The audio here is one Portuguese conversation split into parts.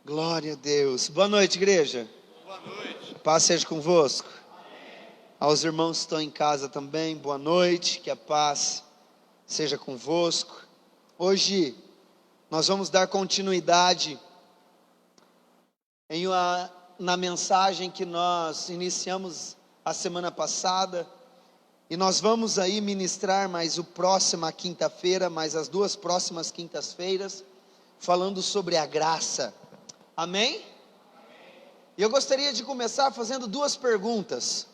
Glória a Deus. Boa noite, igreja. Boa noite. Paz seja convosco. Aos irmãos que estão em casa também, boa noite. Que a paz seja convosco. Hoje nós vamos dar continuidade na mensagem que nós iniciamos a semana passada. E nós vamos aí ministrar mais a próxima quinta-feira, mais as duas próximas quintas-feiras, falando sobre a graça. Amém? E eu gostaria de começar fazendo duas perguntas.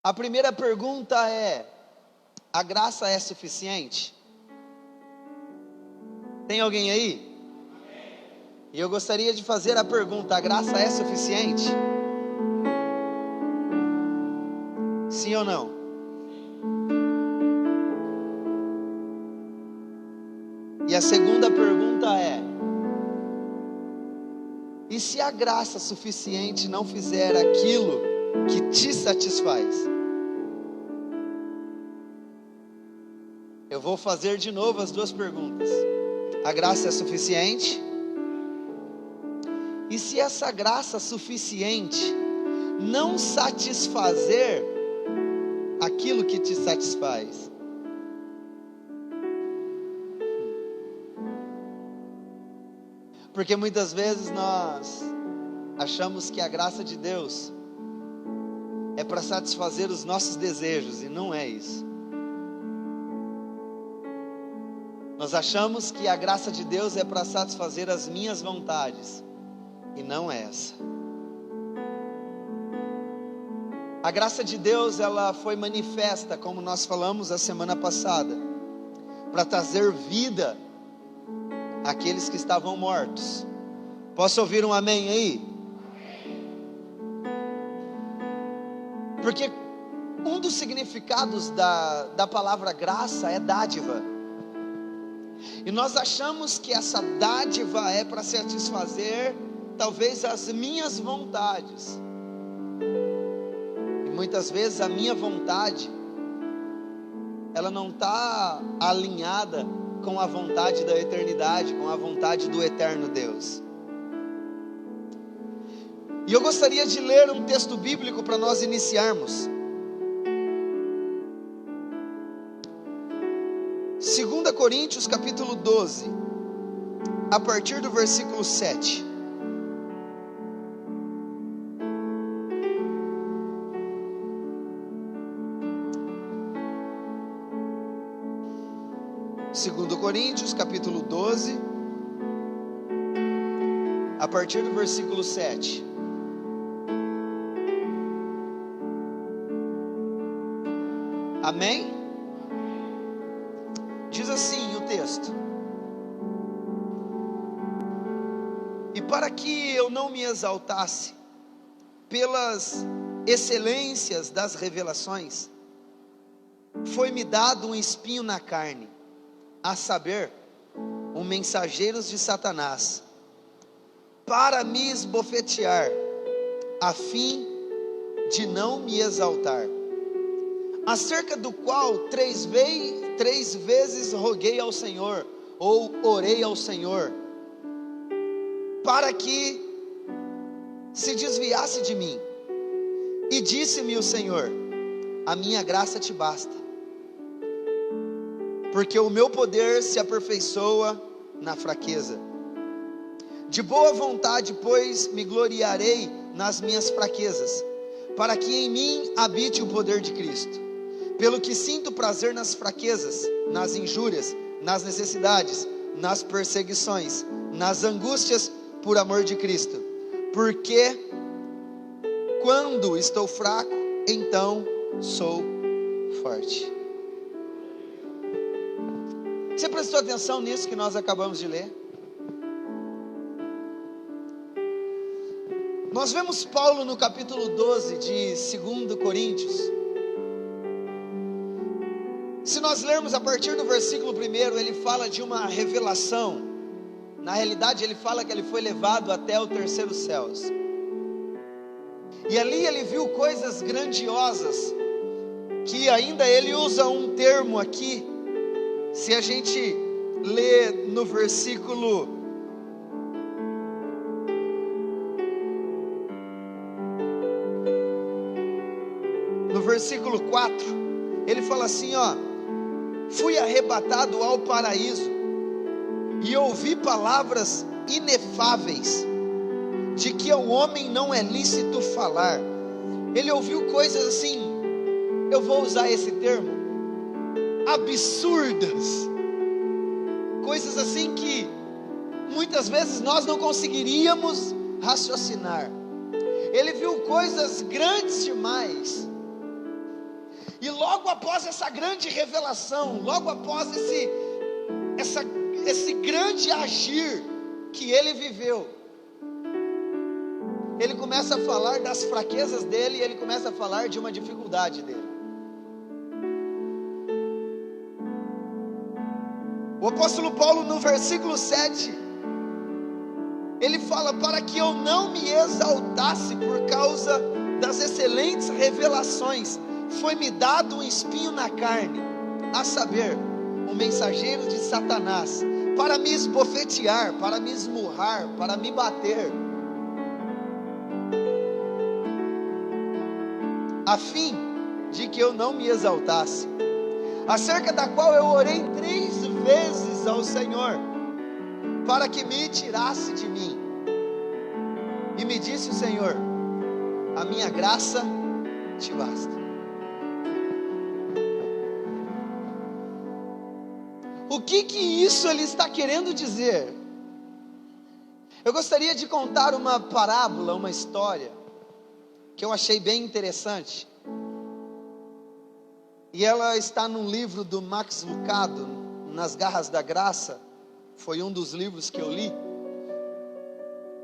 A primeira pergunta é: a graça é suficiente? Tem alguém aí? E eu gostaria de fazer a pergunta: a graça é suficiente? Sim ou não? E a segunda pergunta é: e se a graça suficiente não fizer aquilo que te satisfaz? Eu vou fazer de novo as duas perguntas. A graça é suficiente? E se essa graça suficiente não satisfazer aquilo que te satisfaz? Porque muitas vezes nós achamos que a graça de Deus é para satisfazer os nossos desejos, e não é isso. Nós achamos que a graça de Deus é para satisfazer as minhas vontades, e não é essa. A graça de Deus, ela foi manifesta, como nós falamos a semana passada, para trazer vida àqueles que estavam mortos. Posso ouvir um amém aí? Porque um dos significados da palavra graça é dádiva. E nós achamos que essa dádiva é para satisfazer talvez as minhas vontades. E muitas vezes a minha vontade, ela não está alinhada com a vontade da eternidade, com a vontade do eterno Deus. E eu gostaria de ler um texto bíblico para nós iniciarmos. 2 Coríntios capítulo 12, a partir do versículo 7. Segundo Coríntios, capítulo 12, a partir do versículo 7. Amém? Diz assim o texto: e para que eu não me exaltasse pelas excelências das revelações, foi-me dado um espinho na carne, a saber, um mensageiro de Satanás, para me esbofetear, a fim de não me exaltar, acerca do qual três vezes roguei ao Senhor, ou orei ao Senhor, para que se desviasse de mim. E disse-me o Senhor: a minha graça te basta, porque o meu poder se aperfeiçoa na fraqueza. De boa vontade, pois, me gloriarei nas minhas fraquezas, para que em mim habite o poder de Cristo. Pelo que sinto prazer nas fraquezas, nas injúrias, nas necessidades, nas perseguições, nas angústias, por amor de Cristo. Porque quando estou fraco, então sou forte. Você prestou atenção nisso que nós acabamos de ler? Nós vemos Paulo no capítulo 12 de 2 Coríntios. Se nós lermos a partir do versículo 1, ele fala de uma revelação. Na realidade, ele fala que ele foi levado até o terceiro céu. E ali ele viu coisas grandiosas, que ainda ele usa um termo aqui. Se a gente lê no versículo versículo 4, ele fala assim, ó: fui arrebatado ao paraíso e ouvi palavras inefáveis, de que ao homem não é lícito falar. Ele ouviu coisas assim, eu vou usar esse termo, absurdas, coisas assim que muitas vezes nós não conseguiríamos raciocinar. Ele viu coisas grandes demais, e logo após essa grande revelação, logo após esse grande agir que ele viveu, ele começa a falar das fraquezas dele, e ele começa a falar de uma dificuldade dele. O apóstolo Paulo, no versículo 7, ele fala: para que eu não me exaltasse por causa das excelentes revelações, foi-me dado um espinho na carne, a saber, um mensageiro de Satanás, para me esbofetear, para me esmurrar, para me bater, a fim de que eu não me exaltasse, acerca da qual eu orei 3 vezes ao Senhor, para que me tirasse de mim. E me disse o Senhor: a minha graça te basta. O que isso ele está querendo dizer? Eu gostaria de contar uma parábola, uma história, que eu achei bem interessante, e ela está num livro do Max Lucado, Nas Garras da Graça. Foi um dos livros que eu li,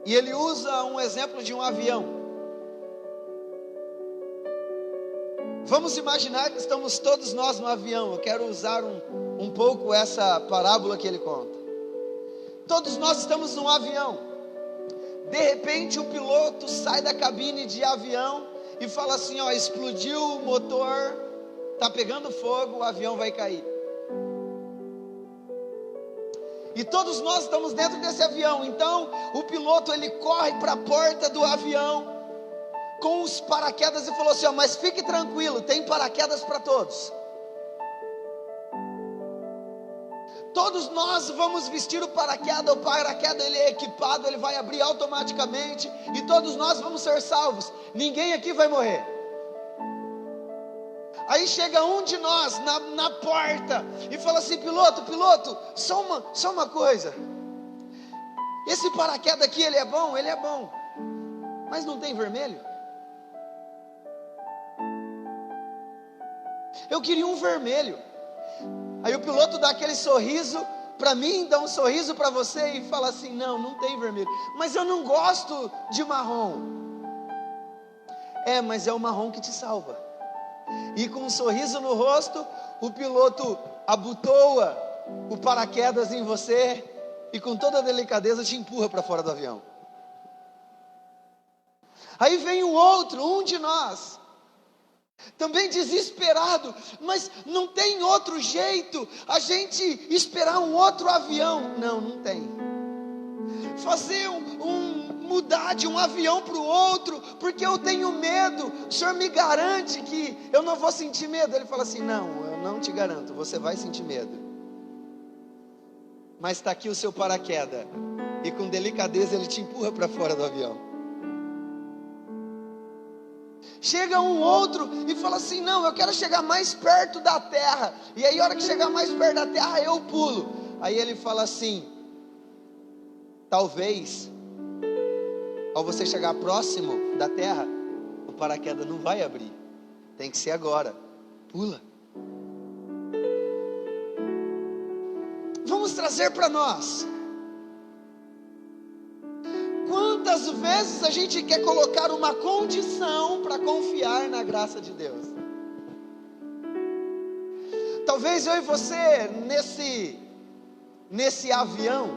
e ele usa um exemplo de um avião. Vamos imaginar que estamos todos nós no avião. Eu quero usar um pouco essa parábola que ele conta. Todos nós estamos num avião. De repente o piloto sai da cabine de avião e fala assim: ó, explodiu o motor, está pegando fogo, o avião vai cair. E todos nós estamos dentro desse avião. Então o piloto, ele corre para a porta do avião com os paraquedas e falou assim: ó, mas fique tranquilo, tem paraquedas para todos. Todos nós vamos vestir o paraquedas ele é equipado, ele vai abrir automaticamente, e todos nós vamos ser salvos, ninguém aqui vai morrer. Aí chega um de nós na porta e fala assim: piloto, só uma coisa, esse paraquedas aqui, ele é bom, mas não tem vermelho? Eu queria um vermelho. Aí o piloto dá aquele sorriso para mim, dá um sorriso para você e fala assim: não tem vermelho. Mas eu não gosto de marrom. Mas é o marrom que te salva. E com um sorriso no rosto, o piloto abotoa o paraquedas em você e com toda a delicadeza te empurra para fora do avião. Aí vem o outro, um de nós, também desesperado: mas não tem outro jeito, a gente esperar um outro avião? Não tem. Fazer mudar de um avião para o outro, porque eu tenho medo. O senhor me garante que eu não vou sentir medo? Ele fala assim: não, eu não te garanto, você vai sentir medo, mas está aqui o seu paraquedas. E com delicadeza ele te empurra para fora do avião. Chega um outro e fala assim: não, eu quero chegar mais perto da terra, e aí a hora que chegar mais perto da terra eu pulo. Aí ele fala assim: talvez ao você chegar próximo da terra, o paraquedas não vai abrir, tem que ser agora, pula. Vamos trazer para nós. Quantas vezes a gente quer colocar uma condição para confiar na graça de Deus? Talvez eu e você, nesse avião,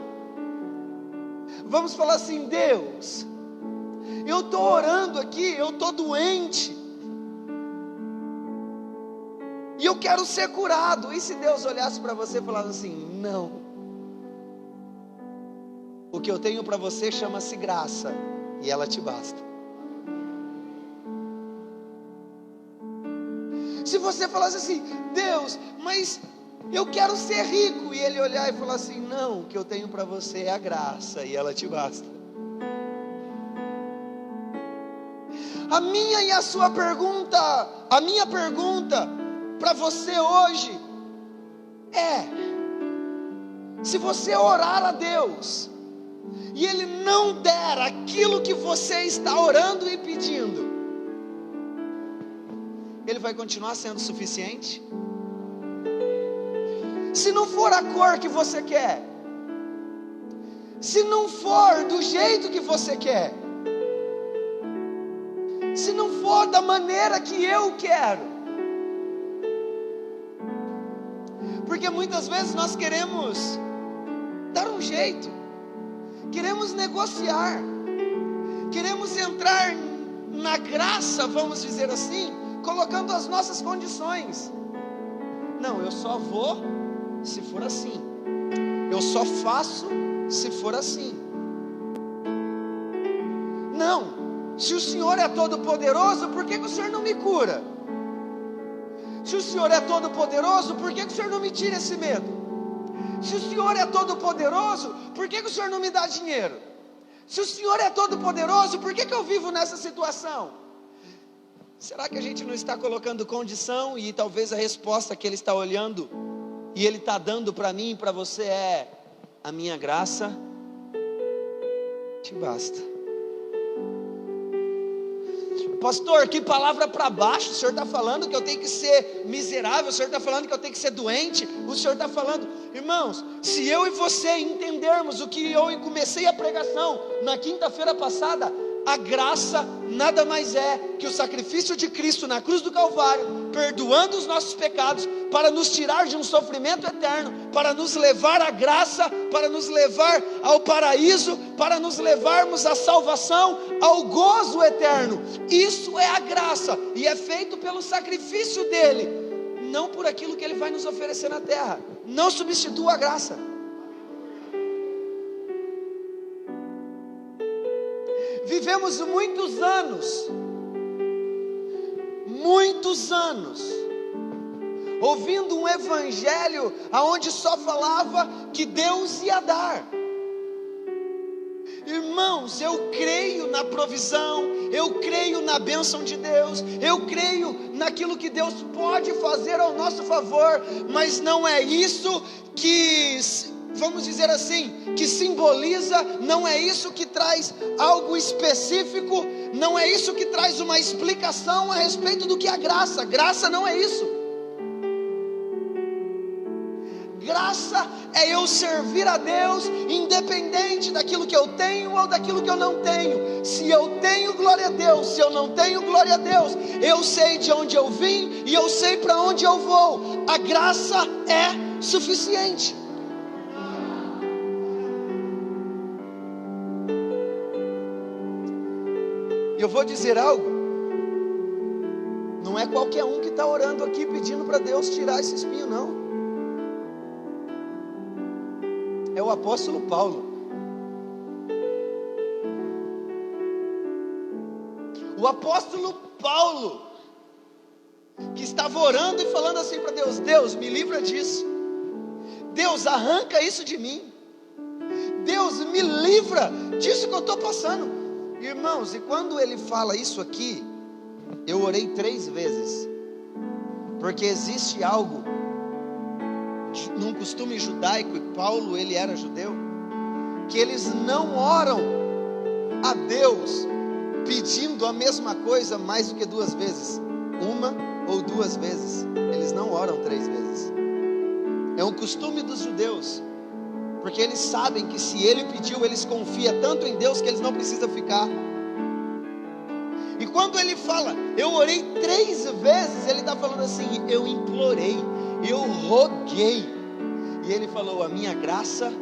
vamos falar assim: Deus, eu estou orando aqui, eu estou doente, e eu quero ser curado. E se Deus olhasse para você e falasse assim: não, o que eu tenho para você chama-se graça, e ela te basta. Se você falasse assim: Deus, mas eu quero ser rico, e Ele olhar e falar assim: não, o que eu tenho para você é a graça, e ela te basta. A minha e a sua pergunta, a minha pergunta para você hoje é: se você orar a Deus e Ele não der aquilo que você está orando e pedindo, Ele vai continuar sendo suficiente? Se não for a cor que você quer, se não for do jeito que você quer, se não for da maneira que eu quero, porque muitas vezes nós queremos dar um jeito, queremos negociar, queremos entrar na graça, vamos dizer assim, colocando as nossas condições. Não, eu só vou se for assim, eu só faço se for assim. Não, se o Senhor é todo poderoso, por que o Senhor não me cura? Se o Senhor é todo poderoso, por que o Senhor não me tira esse medo? Se o Senhor é todo poderoso, por que o Senhor não me dá dinheiro? Se o Senhor é todo poderoso, por que eu vivo nessa situação? Será que a gente não está colocando condição, e talvez a resposta que Ele está olhando e Ele está dando para mim e para você é: a minha graça te basta. Pastor, que palavra para baixo, o senhor está falando que eu tenho que ser miserável, o senhor está falando que eu tenho que ser doente, o senhor está falando, irmãos, se eu e você entendermos o que eu comecei a pregação na quinta-feira passada, a graça nada mais é que o sacrifício de Cristo na cruz do Calvário, perdoando os nossos pecados, para nos tirar de um sofrimento eterno, para nos levar à graça, para nos levar ao paraíso, para nos levarmos à salvação, ao gozo eterno. Isso é a graça, e é feito pelo sacrifício dele, não por aquilo que ele vai nos oferecer na terra. Não substitua a graça. Vivemos muitos anos, ouvindo um evangelho aonde só falava que Deus ia dar. Irmãos, eu creio na provisão, eu creio na bênção de Deus, eu creio naquilo que Deus pode fazer ao nosso favor, mas não é isso que, vamos dizer assim, que simboliza, não é isso que traz algo específico, não é isso que traz uma explicação a respeito do que é graça. Graça não é isso. Graça é eu servir a Deus, independente daquilo que eu tenho ou daquilo que eu não tenho. Se eu tenho, glória a Deus. Se eu não tenho, glória a Deus. Eu sei de onde eu vim e eu sei para onde eu vou. A graça é suficiente. Eu vou dizer algo, não é qualquer um que está orando aqui pedindo para Deus tirar esse espinho, não. É o apóstolo Paulo. O apóstolo Paulo, que estava orando e falando assim para Deus: Deus, me livra disso. Deus, arranca isso de mim. Deus, me livra disso que eu estou passando. Irmãos, e quando ele fala isso aqui, eu orei 3 vezes, porque existe algo, num costume judaico, e Paulo ele era judeu, que eles não oram a Deus pedindo a mesma coisa mais do que 2 vezes, 1 ou 2 vezes, eles não oram 3 vezes, é um costume dos judeus, porque eles sabem que se ele pediu, eles confiam tanto em Deus que eles não precisam ficar. E quando ele fala, eu orei 3 vezes, ele está falando assim, eu implorei, eu roguei, e ele falou, a minha graça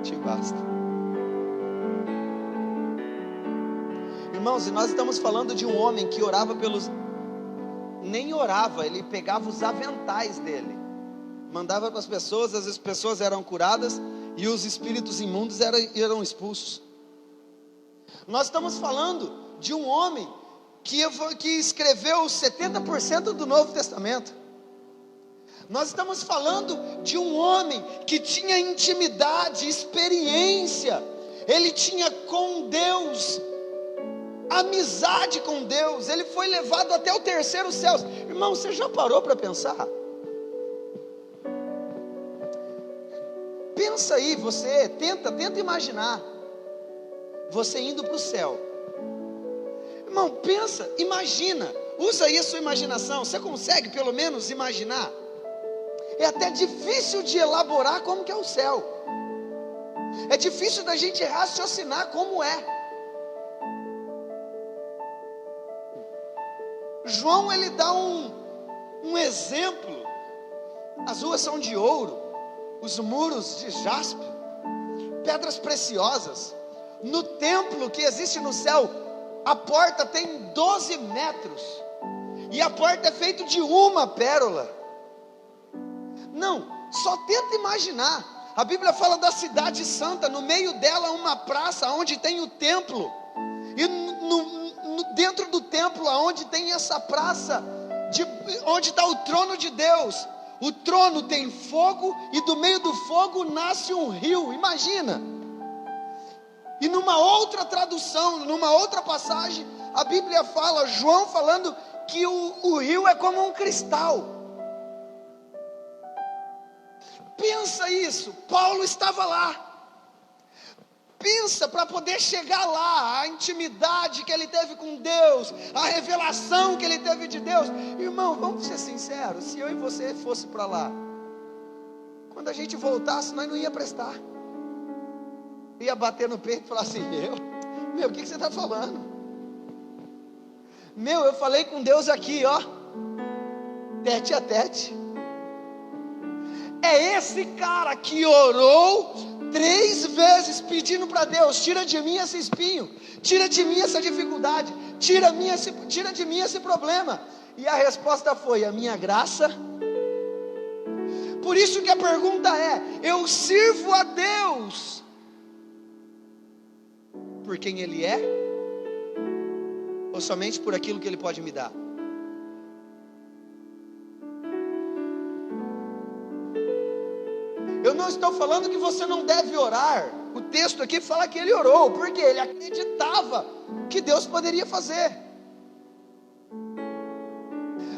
te basta. Irmãos, e nós estamos falando de um homem que orava pelos, nem orava, ele pegava os aventais dele, mandava para as pessoas eram curadas e os espíritos imundos eram expulsos. Nós estamos falando de um homem que escreveu 70% do Novo Testamento. Nós estamos falando de um homem que tinha intimidade, experiência, ele tinha com Deus, amizade com Deus, ele foi levado até o terceiro céu. Irmão, você já parou para pensar? Pensa aí, você tenta imaginar você indo para o céu. Irmão, pensa, imagina, usa aí a sua imaginação. Você consegue pelo menos imaginar? É até difícil de elaborar como que é o céu. É difícil da gente raciocinar como é. João, ele dá um exemplo. As ruas são de ouro, os muros de jaspe, pedras preciosas. No templo que existe no céu, a porta tem 12 metros, e a porta é feita de uma pérola. Não, só tenta imaginar. A Bíblia fala da cidade santa, no meio dela uma praça onde tem o templo, e dentro do templo, onde tem essa praça, onde está o trono de Deus, o trono tem fogo, e do meio do fogo nasce um rio. Imagina. E numa outra tradução, numa outra passagem, a Bíblia fala, João falando que o rio é como um cristal. Pensa isso, Paulo estava lá. Pensa, para poder chegar lá, a intimidade que ele teve com Deus, a revelação que ele teve de Deus. Irmão, vamos ser sinceros, se eu e você fosse para lá, quando a gente voltasse, nós não ia prestar. Ia bater no peito e falar assim, meu, o que você está falando? Eu falei com Deus aqui, ó, tete a tete. É esse cara que orou 3 vezes pedindo para Deus, tira de mim esse espinho, tira de mim essa dificuldade, tira de mim esse problema. E a resposta foi, a minha graça. Por isso que a pergunta é, eu sirvo a Deus por quem Ele é, ou somente por aquilo que Ele pode me dar? Eu não estou falando que você não deve orar. O texto aqui fala que ele orou, porque ele acreditava que Deus poderia fazer.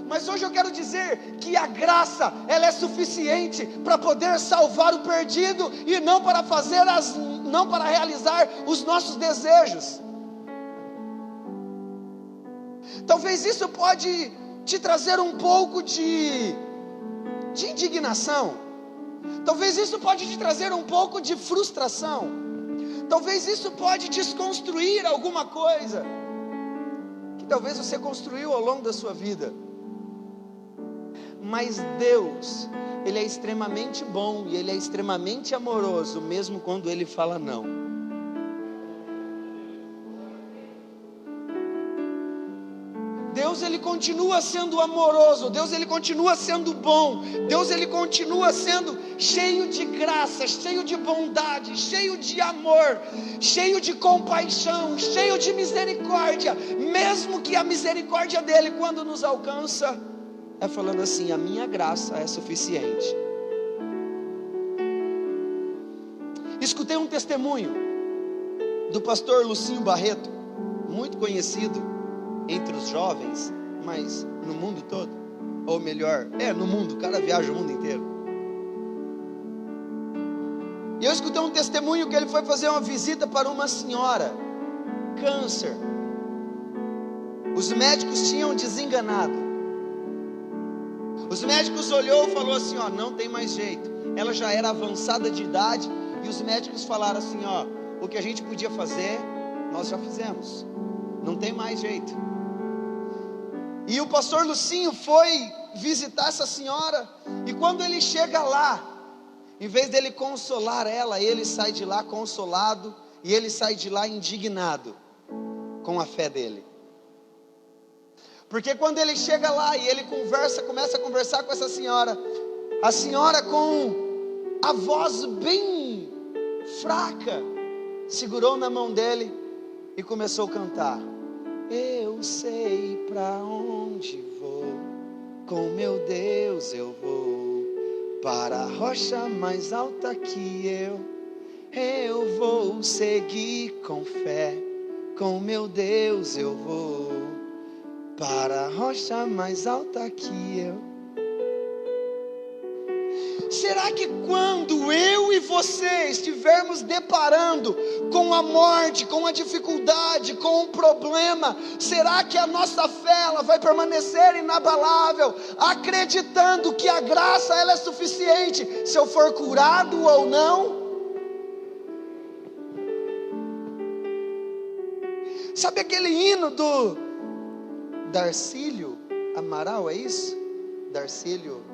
Mas hoje eu quero dizer que a graça, ela é suficiente para poder salvar o perdido, e não para realizar os nossos desejos. Talvez isso pode te trazer um pouco de indignação. Talvez isso pode te trazer um pouco de frustração. Talvez isso pode desconstruir alguma coisa que talvez você construiu ao longo da sua vida. Mas Deus, Ele é extremamente bom e Ele é extremamente amoroso, mesmo quando Ele fala não. Deus, Ele continua sendo amoroso, Deus, Ele continua sendo bom, Deus, Ele continua sendo cheio de graça, cheio de bondade, cheio de amor, cheio de compaixão, cheio de misericórdia, mesmo que a misericórdia dEle, quando nos alcança, é falando assim, a minha graça é suficiente. Escutei um testemunho do pastor Lucinho Barreto, muito conhecido entre os jovens, mas no mundo todo, ou melhor, no mundo, o cara viaja o mundo inteiro. E eu escutei um testemunho que ele foi fazer uma visita para uma senhora, câncer. Os médicos tinham desenganado. Os médicos olhou e falou assim, ó, não tem mais jeito. Ela já era avançada de idade, e os médicos falaram assim, ó, o que a gente podia fazer, nós já fizemos. Não tem mais jeito. E o pastor Lucinho foi visitar essa senhora, e quando ele chega lá, em vez dele consolar ela, ele sai de lá consolado, e ele sai de lá indignado com a fé dele. Porque quando ele chega lá e ele começa a conversar com essa senhora, a senhora com a voz bem fraca, segurou na mão dele e começou a cantar. Eu sei para onde vou, com meu Deus eu vou, para a rocha mais alta que eu vou seguir com fé, com meu Deus eu vou, para a rocha mais alta que eu. Será que quando eu e você estivermos deparando com a morte, com a dificuldade, com o problema, será que a nossa fé ela vai permanecer inabalável, acreditando que a graça ela é suficiente, se eu for curado ou não? Sabe aquele hino do Darcílio Amaral, é isso? Darcílio,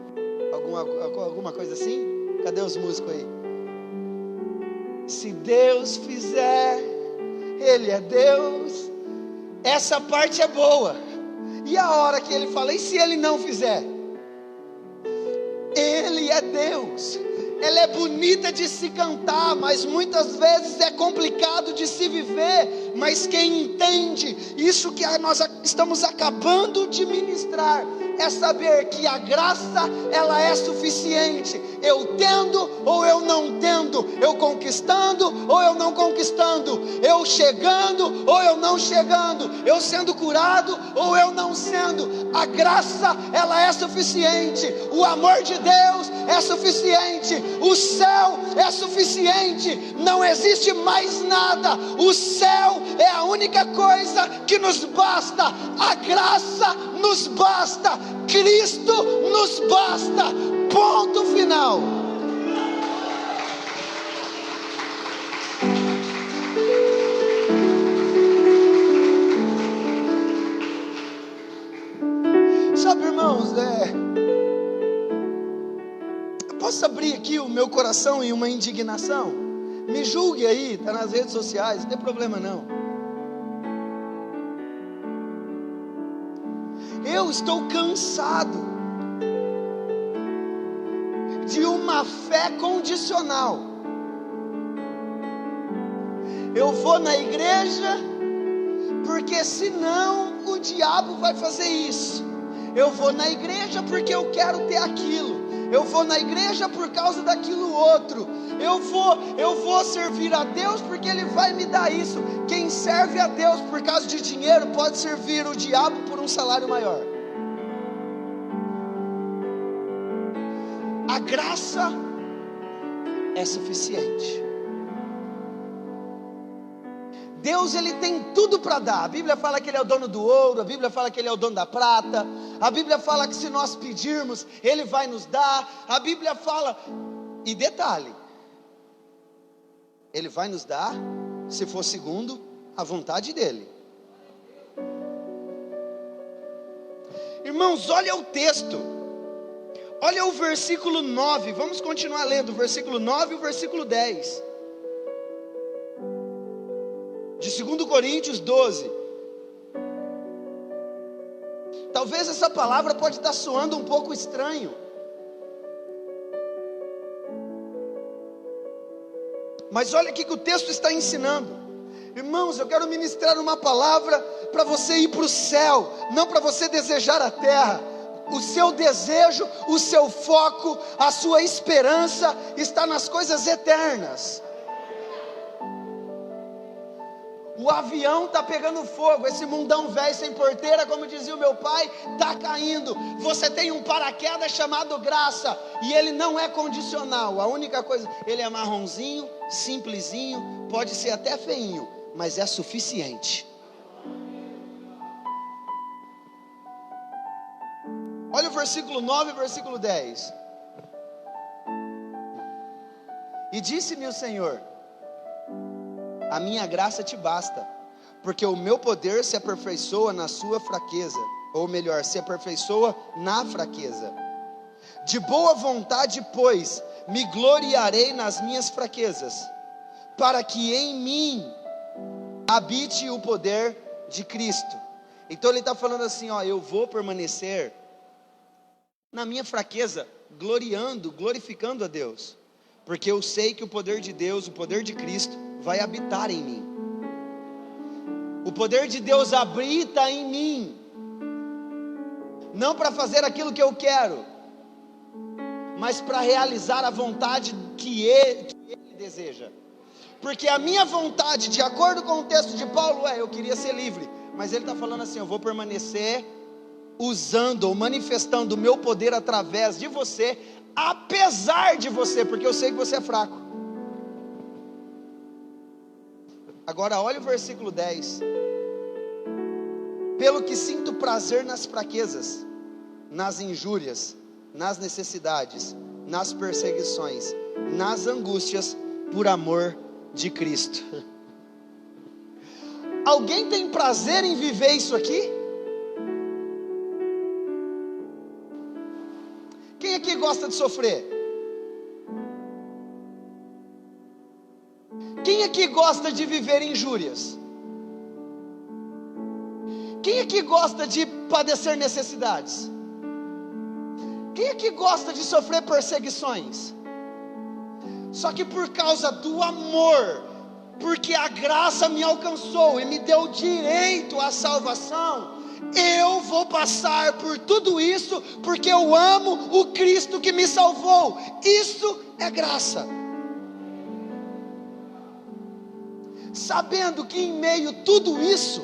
alguma coisa assim? Cadê os músicos aí? Se Deus fizer, Ele é Deus. Essa parte é boa. E a hora que Ele fala, e se Ele não fizer? Ele é Deus. Ela é bonita de se cantar, mas muitas vezes é complicado de se viver. Mas quem entende isso que nós estamos acabando de ministrar, é saber que a graça ela é suficiente, eu tendo ou eu não tendo, eu conquistando ou eu não conquistando, eu chegando ou eu não chegando, eu sendo curado ou eu não sendo, a graça ela é suficiente, o amor de Deus é suficiente, o céu é suficiente, não existe mais nada, o céu é a única coisa que nos basta, a graça nos basta, Cristo nos basta, ponto final. Sabe, irmãos, eu posso abrir aqui o meu coração em uma indignação? Me julgue aí, está nas redes sociais, não tem problema não. Eu estou cansado de uma fé condicional. Eu vou na igreja porque senão o diabo vai fazer isso. Eu vou na igreja porque eu quero ter aquilo. Eu vou na igreja por causa daquilo outro. Eu vou servir a Deus porque Ele vai me dar isso. Quem serve a Deus por causa de dinheiro pode servir o diabo por um salário maior. A graça é suficiente. Deus ele tem tudo para dar. A Bíblia fala que Ele é o dono do ouro, a Bíblia fala que Ele é o dono da prata, a Bíblia fala que se nós pedirmos, Ele vai nos dar, a Bíblia fala, e detalhe, Ele vai nos dar, se for segundo a vontade dEle. Irmãos, olha o texto, olha o versículo 9, vamos continuar lendo, o versículo 9 e o versículo 10. De 2 Coríntios 12. Talvez essa palavra pode estar soando um pouco estranho, mas olha aqui que o texto está ensinando. Irmãos, eu quero ministrar uma palavra para você ir para o céu, não para você desejar a terra. O seu desejo, o seu foco, a sua esperança está nas coisas eternas. O avião está pegando fogo, esse mundão velho sem porteira, como dizia o meu pai, está caindo. Você tem um paraquedas chamado graça, e ele não é condicional. A única coisa, ele é marronzinho, simplesinho, pode ser até feinho, mas é suficiente. Olha o versículo 9 e o versículo 10. E disse-me o Senhor: a minha graça te basta, porque o meu poder se aperfeiçoa na sua fraqueza, ou melhor, se aperfeiçoa na fraqueza. De boa vontade, pois, me gloriarei nas minhas fraquezas, para que em mim habite o poder de Cristo. Então ele está falando assim, eu vou permanecer na minha fraqueza, glorificando a Deus, porque eu sei que o poder de Deus, o poder de Cristo vai habitar em mim. O poder de Deus habita em mim, não para fazer aquilo que eu quero, mas para realizar a vontade que Ele deseja. Porque a minha vontade, de acordo com o texto de Paulo, eu queria ser livre, mas ele está falando assim: eu vou permanecer usando ou manifestando o meu poder através de você, apesar de você, porque eu sei que você é fraco. Agora olha o versículo 10: pelo que sinto prazer nas fraquezas, nas injúrias, nas necessidades, nas perseguições, nas angústias, por amor de Cristo. Alguém tem prazer em viver isso aqui? Quem aqui gosta de sofrer? Quem aqui gosta de viver injúrias? Quem aqui gosta de padecer necessidades? Quem aqui gosta de sofrer perseguições? Só que por causa do amor, porque a graça me alcançou e me deu direito à salvação, eu vou passar por tudo isso, porque eu amo o Cristo que me salvou. Isso é graça. Sabendo que em meio a tudo isso,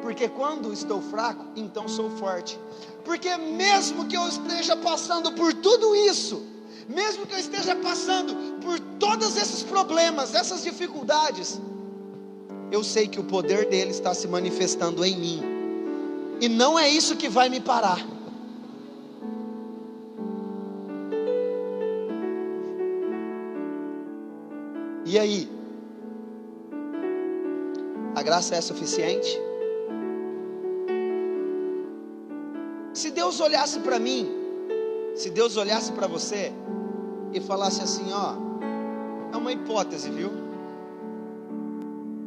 porque quando estou fraco, então sou forte. Porque mesmo que eu esteja passando por tudo isso, mesmo que eu esteja passando por todos esses problemas, essas dificuldades, eu sei que o poder dele está se manifestando em mim, e não é isso que vai me parar. E aí? A graça é suficiente? Se Deus olhasse para mim, se Deus olhasse para você e falasse assim: é uma hipótese, viu?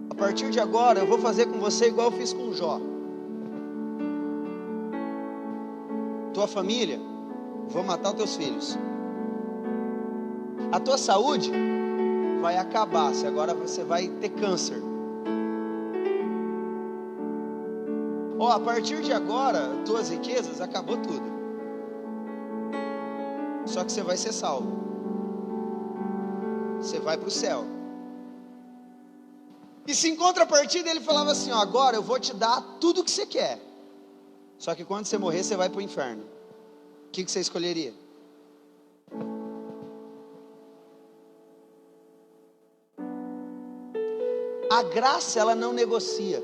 A partir de agora eu vou fazer com você igual eu fiz com Jó. Tua família, vou matar os teus filhos. A tua saúde vai acabar, se agora você vai ter câncer. A partir de agora, tuas riquezas, acabou tudo. Só que você vai ser salvo. Você vai para o céu. E se em contrapartida ele falava assim: agora eu vou te dar tudo o que você quer. Só que quando você morrer, você vai para o inferno. O que você escolheria? A graça, ela não negocia.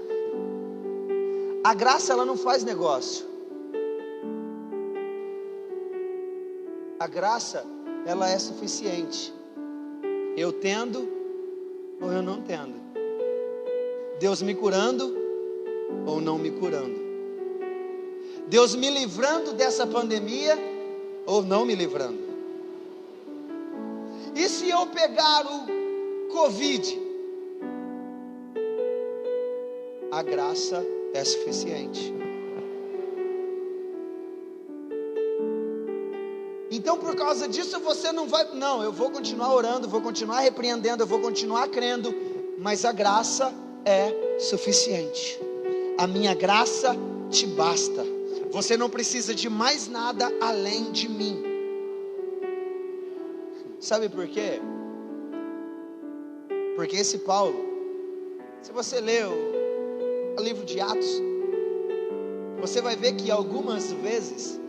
A graça, ela não faz negócio. A graça, ela é suficiente. Eu tendo ou eu não tendo. Deus me curando ou não me curando. Deus me livrando dessa pandemia ou não me livrando. E se eu pegar o Covid? A graça é suficiente. Então por causa disso você não vai, eu vou continuar orando, vou continuar repreendendo, eu vou continuar crendo, mas a graça é suficiente. A minha graça te basta. Você não precisa de mais nada além de mim. Sabe por quê? Porque esse Paulo, se você ler o livro de Atos, você vai ver que algumas vezes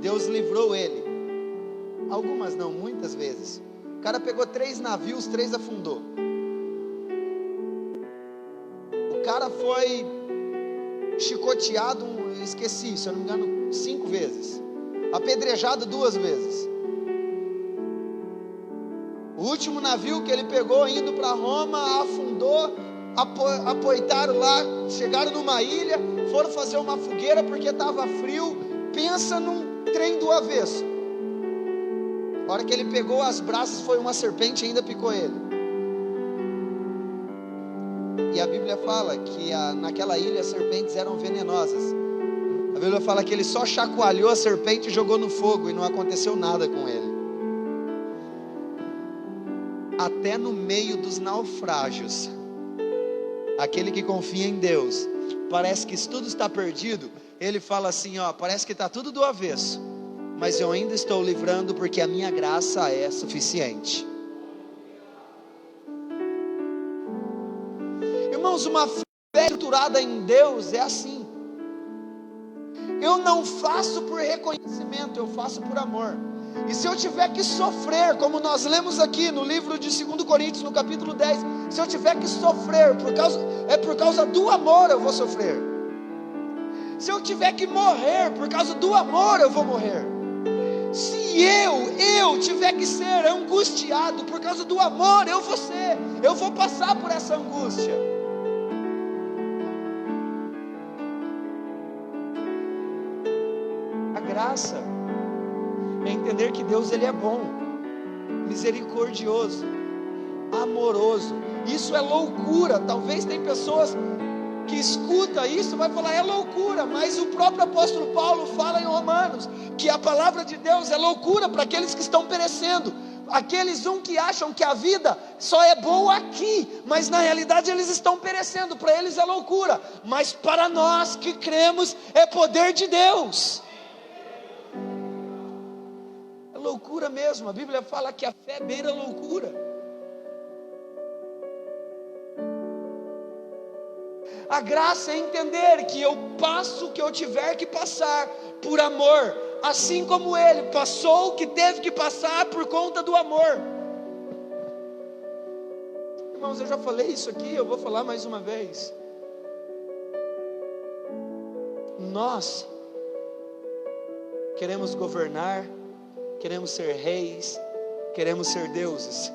Deus livrou ele. Algumas não, muitas vezes. O cara pegou 3 navios, 3 afundou. O cara foi chicoteado, esqueci, se eu não me engano, 5 vezes. Apedrejado 2 vezes. O último navio que ele pegou indo para Roma afundou. Apoitaram lá, chegaram numa ilha, foram fazer uma fogueira porque estava frio. Pensa num trem do avesso. A hora que ele pegou as brasas, foi uma serpente e ainda picou ele. E a Bíblia fala que naquela ilha as serpentes eram venenosas. A Bíblia fala que ele só chacoalhou a serpente e jogou no fogo e não aconteceu nada com ele. Até no meio dos naufrágios, Aquele que confia em Deus, parece que tudo está perdido, ele fala assim, ó, parece que está tudo do avesso, mas eu ainda estou livrando porque a minha graça é suficiente. Irmãos, uma fé estruturada em Deus é assim. Eu não faço por reconhecimento, eu faço por amor. E se eu tiver que sofrer, como nós lemos aqui no livro de 2 Coríntios, no capítulo 10, se eu tiver que sofrer, por causa do amor eu vou sofrer. Se eu tiver que morrer, por causa do amor eu vou morrer. Se eu tiver que ser angustiado, por causa do amor eu vou passar por essa angústia. A graça é entender que Deus ele é bom, misericordioso, amoroso. Isso é loucura. Talvez tem pessoas que escutam isso e vai falar é loucura, mas o próprio apóstolo Paulo fala em Romanos que a palavra de Deus é loucura para aqueles que estão perecendo, aqueles que acham que a vida só é boa aqui, mas na realidade eles estão perecendo. Para eles é loucura, mas para nós que cremos é poder de Deus. Loucura mesmo, a Bíblia fala que a fé beira a loucura. A graça é entender que eu passo o que eu tiver que passar por amor, assim como ele passou o que teve que passar por conta do amor. Irmãos, eu já falei isso aqui, eu vou falar mais uma vez. Nós queremos governar, queremos ser reis, queremos ser deuses.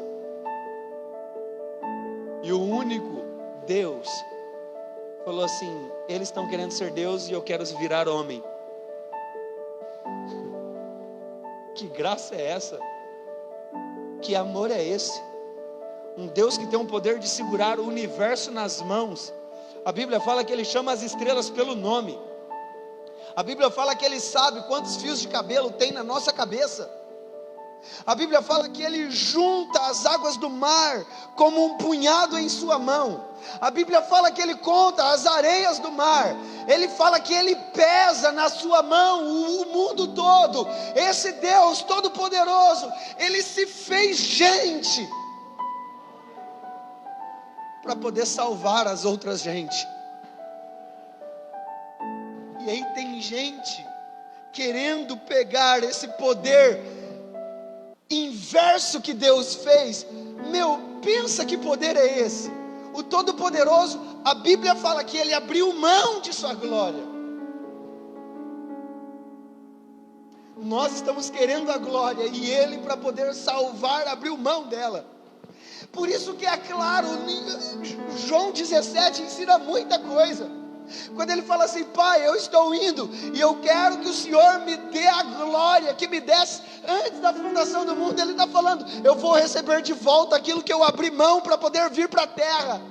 E o único Deus falou assim: eles estão querendo ser Deus e eu quero virar homem. Que graça é essa? Que amor é esse? Um Deus que tem o poder de segurar o universo nas mãos. A Bíblia fala que ele chama as estrelas pelo nome. A Bíblia fala que ele sabe quantos fios de cabelo tem na nossa cabeça. A Bíblia fala que ele junta as águas do mar como um punhado em sua mão. A Bíblia fala que ele conta as areias do mar. Ele fala que ele pesa na sua mão o mundo todo. Esse Deus todo-poderoso, ele se fez gente para poder salvar as outras gente. E aí tem gente querendo pegar esse poder inverso que Deus fez. Pensa que poder é esse? O Todo-Poderoso, a Bíblia fala que ele abriu mão de sua glória. Nós estamos querendo a glória e ele, para poder salvar, abriu mão dela. Por isso que é claro, João 17 ensina muita coisa. Quando ele fala assim: Pai, eu estou indo e eu quero que o Senhor me dê a glória que me desse antes da fundação do mundo. Ele está falando: eu vou receber de volta aquilo que eu abri mão para poder vir para a terra.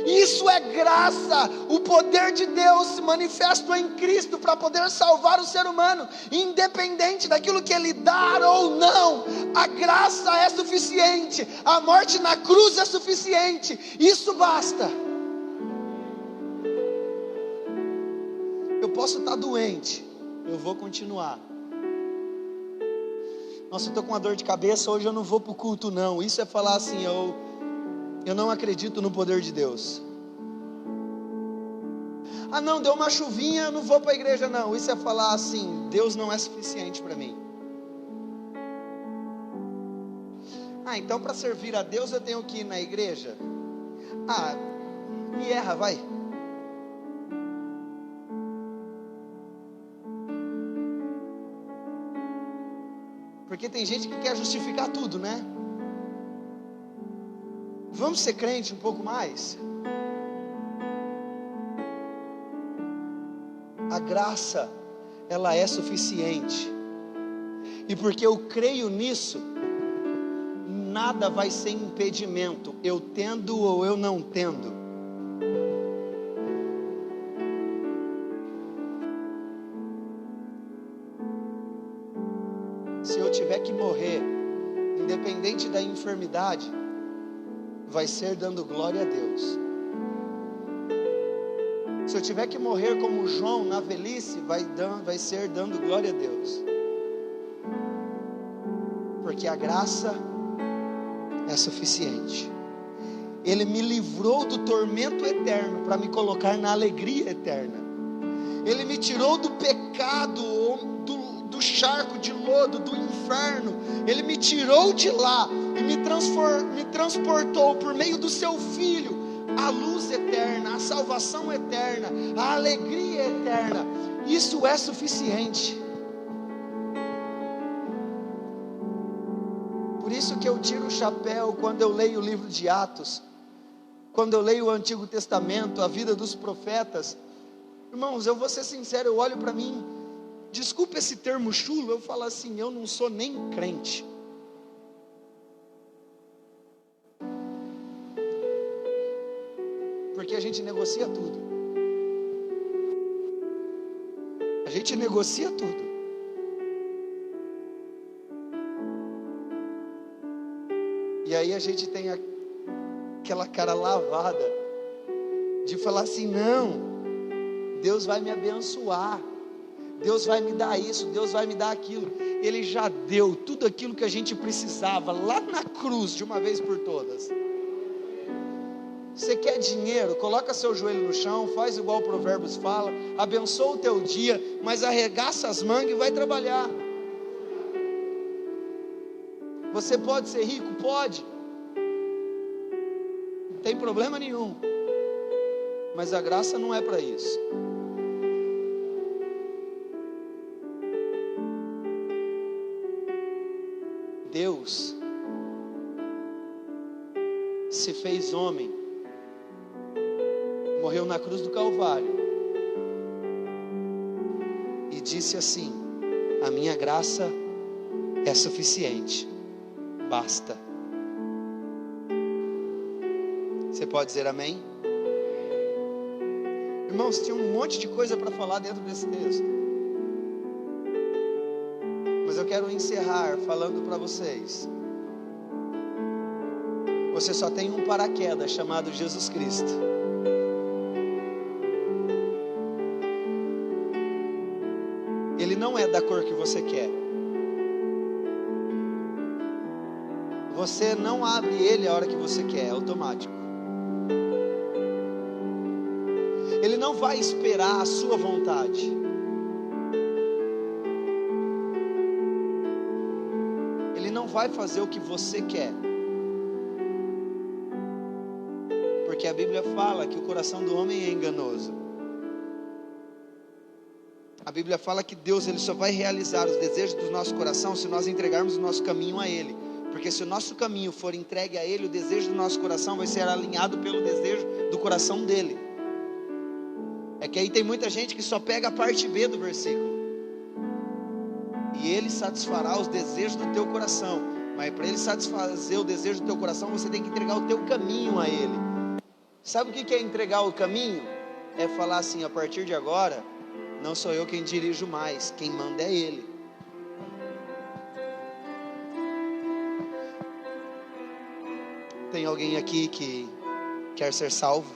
Isso é graça. O poder de Deus se manifestou em Cristo para poder salvar o ser humano, independente daquilo que ele dá ou não. A graça é suficiente, a morte na cruz é suficiente, isso basta. Eu posso estar doente, eu vou continuar. Nossa, eu estou com uma dor de cabeça, hoje eu não vou para o culto não. Isso é falar assim: eu não acredito no poder de Deus. Ah não, deu uma chuvinha, eu não vou para a igreja não. Isso é falar assim: Deus não é suficiente para mim. Ah, então para servir a Deus eu tenho que ir na igreja? Ah, me erra, vai. Porque tem gente que quer justificar tudo, né? Vamos ser crente um pouco mais? A graça, ela é suficiente. E porque eu creio nisso, nada vai ser impedimento, eu tendo ou eu não tendo. Se eu tiver que morrer, independente da enfermidade, vai ser dando glória a Deus. Se eu tiver que morrer como João na velhice, vai ser dando glória a Deus. Porque a graça é suficiente. Ele me livrou do tormento eterno para me colocar na alegria eterna. Ele me tirou do pecado, do charco de lodo, do inferno. Ele me tirou de lá e me transportou por meio do seu Filho a luz eterna, a salvação eterna, a alegria eterna. Isso é suficiente. Por isso que eu tiro o chapéu quando eu leio o livro de Atos, quando eu leio o Antigo Testamento, a vida dos profetas. Irmãos, eu vou ser sincero, eu olho para mim, desculpa esse termo chulo, eu falo assim, eu não sou nem crente. Porque a gente negocia tudo. A gente negocia tudo. E aí a gente tem aquela cara lavada de falar assim, não, Deus vai me abençoar, Deus vai me dar isso, Deus vai me dar aquilo. Ele já deu tudo aquilo que a gente precisava lá na cruz, de uma vez por todas. Você quer dinheiro? Coloca seu joelho no chão, faz igual o Provérbios fala, abençoa o teu dia, mas arregaça as mangas e vai trabalhar. Você pode ser rico? Pode. Não tem problema nenhum. Mas a graça não é para isso. Deus se fez homem, morreu na cruz do Calvário e disse assim: a minha graça é suficiente, basta. Você pode dizer amém? Irmãos, tinha um monte de coisa para falar dentro desse texto, mas eu quero encerrar falando para vocês: você só tem um paraquedas chamado Jesus Cristo. Ele não é da cor que você quer. Você não abre ele a hora que você quer, é automático. Ele não vai esperar a sua vontade. Ele não vai fazer o que você quer. Porque a Bíblia fala que o coração do homem é enganoso. A Bíblia fala que Deus, ele só vai realizar os desejos do nosso coração se nós entregarmos o nosso caminho a Ele. Porque se o nosso caminho for entregue a Ele, o desejo do nosso coração vai ser alinhado pelo desejo do coração dEle. É que aí tem muita gente que só pega a parte B do versículo. E Ele satisfará os desejos do teu coração. Mas para Ele satisfazer o desejo do teu coração, você tem que entregar o teu caminho a Ele. Sabe o que é entregar o caminho? É falar assim: a partir de agora, não sou eu quem dirijo mais, quem manda é Ele. Tem alguém aqui que quer ser salvo?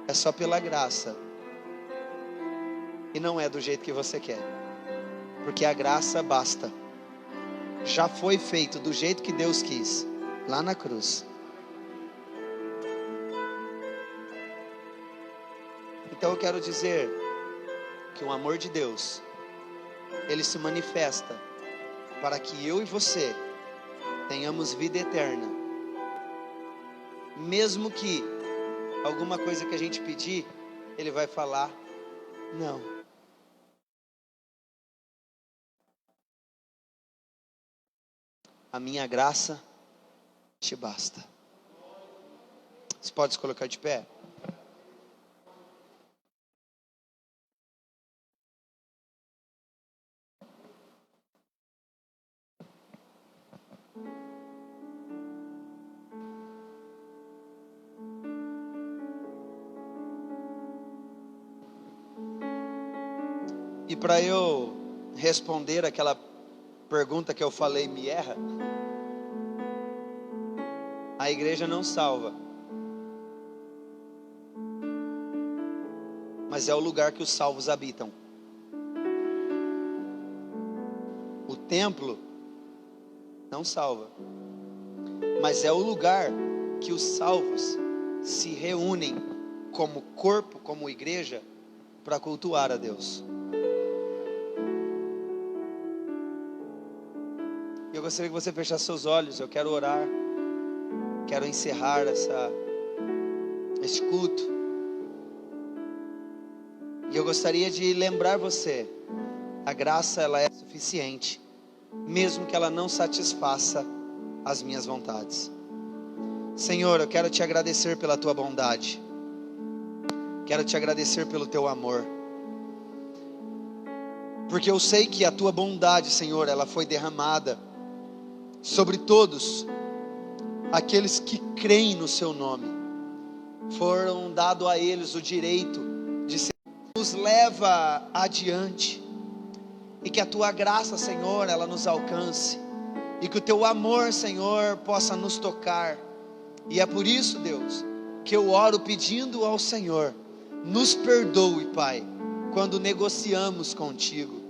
É só pela graça. E não é do jeito que você quer. Porque a graça basta. Já foi feito do jeito que Deus quis, lá na cruz. Então eu quero dizer que o amor de Deus, ele se manifesta para que eu e você tenhamos vida eterna. Mesmo que alguma coisa que a gente pedir, Ele vai falar não. A minha graça te basta. Você pode se colocar de pé? E para eu responder aquela pergunta que eu falei, me erra, a igreja não salva, mas é o lugar que os salvos habitam. O templo não salva, mas é o lugar que os salvos se reúnem como corpo, como igreja, para cultuar a Deus. Eu gostaria que você fechasse seus olhos. Eu quero orar, quero encerrar este culto. E eu gostaria de lembrar você, a graça ela é suficiente, mesmo que ela não satisfaça as minhas vontades. Senhor, eu quero te agradecer pela tua bondade, quero te agradecer pelo teu amor, porque eu sei que a tua bondade, Senhor, ela foi derramada sobre todos aqueles que creem no seu nome. Foram dado a eles o direito de ser, nos leva adiante, e que a tua graça, Senhor, ela nos alcance, e que o teu amor, Senhor, possa nos tocar. E é por isso, Deus, que eu oro pedindo ao Senhor, nos perdoe, Pai, quando negociamos contigo.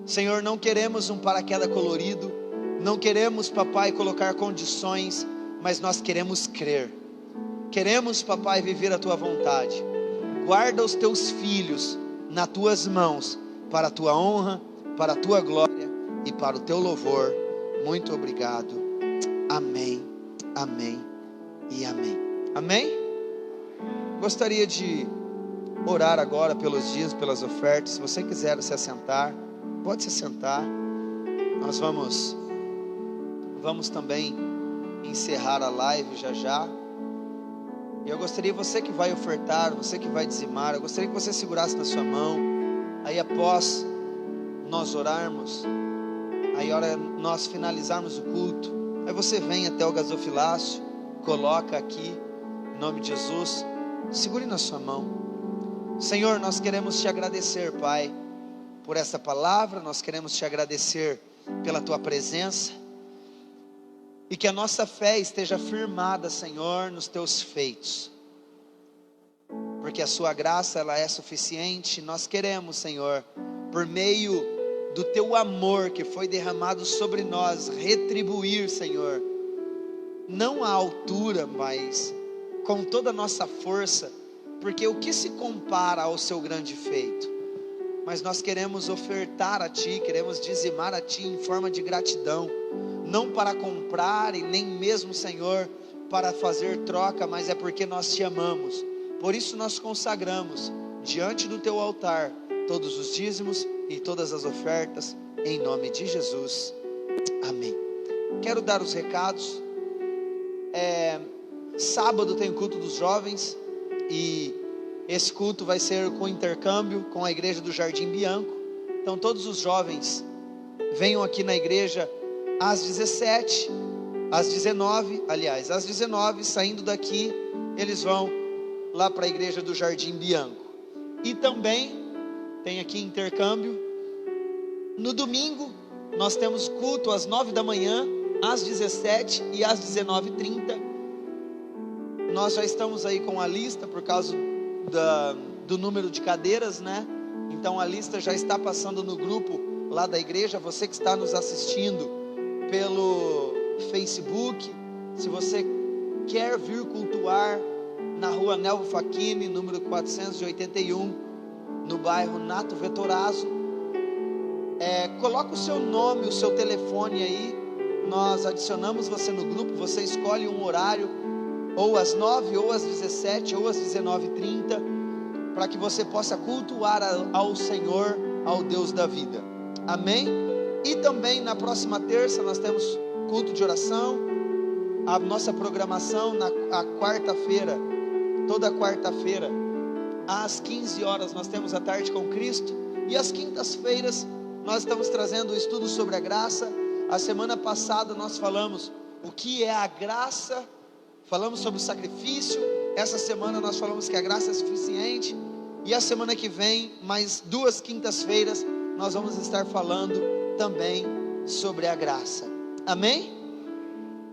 Senhor, não queremos um paraquedas colorido, não queremos, papai, colocar condições, mas nós queremos crer. Queremos, papai, viver a tua vontade. Guarda os teus filhos nas tuas mãos, para a tua honra, para a tua glória e para o teu louvor. Muito obrigado. Amém, amém e amém. Amém? Gostaria de orar agora pelos dias, pelas ofertas. Se você quiser se assentar, pode se assentar. Nós vamos também encerrar a live já. E eu gostaria, você que vai ofertar, você que vai dizimar, eu gostaria que você segurasse na sua mão. Aí após nós orarmos, aí hora nós finalizarmos o culto, aí você vem até o gasofilácio, coloca aqui, em nome de Jesus, segure na sua mão. Senhor, nós queremos te agradecer, Pai, por essa palavra. Nós queremos te agradecer pela tua presença, e que a nossa fé esteja firmada, Senhor, nos teus feitos, porque a sua graça ela é suficiente. Nós queremos, Senhor, por meio do teu amor que foi derramado sobre nós, retribuir, Senhor, não à altura, mas com toda a nossa força, porque o que se compara ao seu grande feito? Mas nós queremos ofertar a ti, queremos dizimar a ti em forma de gratidão, não para comprar e nem mesmo, Senhor, para fazer troca, mas é porque nós te amamos. Por isso nós consagramos diante do teu altar todos os dízimos e todas as ofertas, em nome de Jesus, amém. Quero dar os recados. Sábado tem o culto dos jovens, e esse culto vai ser com intercâmbio com a igreja do Jardim Bianco. Então todos os jovens venham aqui na igreja às 17, às 19, às 19, saindo daqui, eles vão lá para a igreja do Jardim Bianco. E também tem aqui intercâmbio. No domingo, nós temos culto às 9 da manhã, às 17 e às 19h30. Nós já estamos aí com a lista por causa do número de cadeiras, né? Então a lista já está passando no grupo lá da igreja. Você que está nos assistindo pelo Facebook, se você quer vir cultuar na rua Nelvo Facchini, número 481, no bairro Nato Vettorazzo, coloca o seu nome, o seu telefone aí, nós adicionamos você no grupo. Você escolhe um horário, ou às 9, ou às 17, ou às 19h30, para que você possa cultuar ao Senhor, ao Deus da vida, amém? E também na próxima terça nós temos culto de oração. A nossa programação na quarta-feira, toda quarta-feira, às 15 horas nós temos a Tarde com Cristo. E às quintas-feiras nós estamos trazendo o estudo sobre a graça. A semana passada nós falamos o que é a graça, falamos sobre o sacrifício. Essa semana nós falamos que a graça é suficiente. E a semana que vem, mais 2 quintas-feiras, nós vamos estar falando também sobre a graça, amém?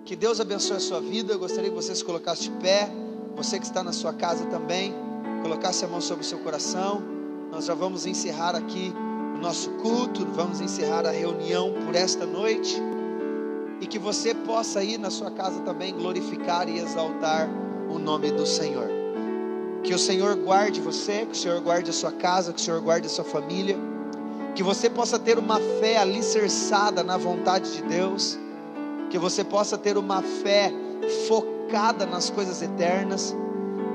Que Deus abençoe a sua vida. Eu gostaria que você se colocasse de pé, você que está na sua casa também. colocasse a mão sobre o seu coração. Nós já vamos encerrar aqui o nosso culto, vamos encerrar a reunião por esta noite, e que você possa ir na sua casa também glorificar e exaltar o nome do Senhor. Que o Senhor guarde você, que o Senhor guarde a sua casa, que o Senhor guarde a sua família, que você possa ter uma fé alicerçada na vontade de Deus, que você possa ter uma fé focada nas coisas eternas,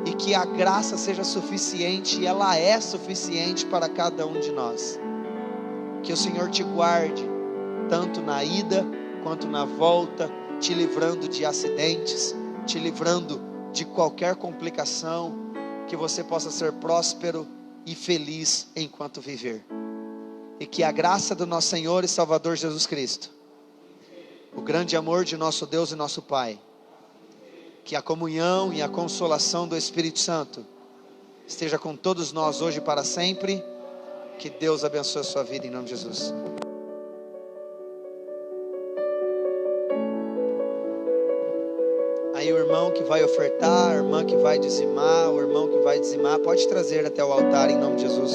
e que a graça seja suficiente, e ela é suficiente para cada um de nós. Que o Senhor te guarde, tanto na ida quanto na volta, te livrando de acidentes, te livrando de qualquer complicação, que você possa ser próspero e feliz enquanto viver. E que a graça do nosso Senhor e Salvador Jesus Cristo, o grande amor de nosso Deus e nosso Pai, que a comunhão e a consolação do Espírito Santo esteja com todos nós hoje e para sempre. Que Deus abençoe a sua vida em nome de Jesus. Aí o irmão que vai ofertar, a irmã que vai dizimar, o irmão que vai dizimar, pode trazer até o altar em nome de Jesus.